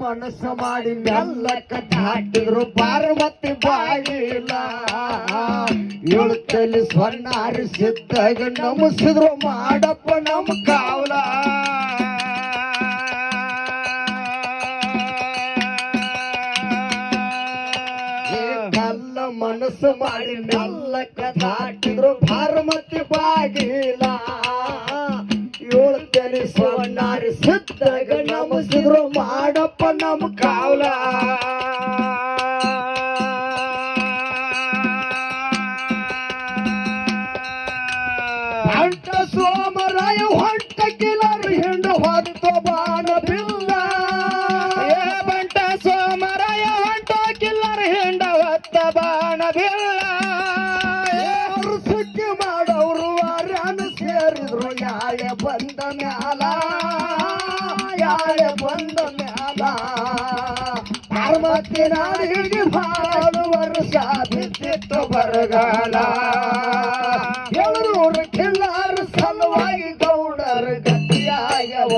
ಮನಸ್ಸು ಮಾಡಿ ಮೆಲ್ಲಕ್ಕ ದಾಟಿದ್ರು ಪಾರ್ವತಿ ಬಾಗಿಲ ಏಳುತ್ತಲ್ಲಿ ಸ್ವರ್ಣ ಹರಿಸಿದ್ದಾಗ ನಮಸಿದ್ರು ಮಾಡಪ್ಪ ನಮ್ಮ ಕಾವಲ ಕಲ್ಲ ಮನಸ್ಸು ಮಾಡಿ ಮೆಲ್ಲಕ್ಕ ದಾಟಿದ್ರು ಪಾರ್ವತಿ ಬಾಗಿಲ ಏಳುತ್ತಲ್ಲಿ ಸ್ವರ್ಣ ಹರಿಸಿದ್ದಾಗ ನಮಸಿದ್ರು ಮಾಡಪ್ಪ ನಮ್ಮ ಕಾವಲ ಹೊಂಟ ಸೋಮರಾಯ ಹೊಂಟ ಕಿಲರ್ ಹಿಂಡು ಹೊತ್ತು ಬಾಣ ಬಿಲ್ಲ ಬಂಟ ಸೋಮರಾಯ ಹೊಂಟ ಕಿಲ್ಲರ್ ಹಿಂಡ ಹೊತ್ತ ಬಾಣ ಬಿಲ್ಲ ಅವರು ಸುದ್ದಿ ಮಾಡೋರು ವಾರನು ಸೇರಿದ್ರು ಯಾಯ ಬಂದ ಮ್ಯಾಲ ಯಾಯ ಬಂದ ಮ್ಯಾಲ ಪಾರ್ವತಿ ನಾಡಿಗೆ ಬಾಳು ವರ್ಷ ಬಿದ್ದಿತ್ತು ಬರಗಾಲ ಎಲ್ಲರೂ ಕಿಲ್ಲರ ಸಲುವಾಗಿ ಗೌಡರ ಗಟ್ಟಿಯಾಗ್ಯವ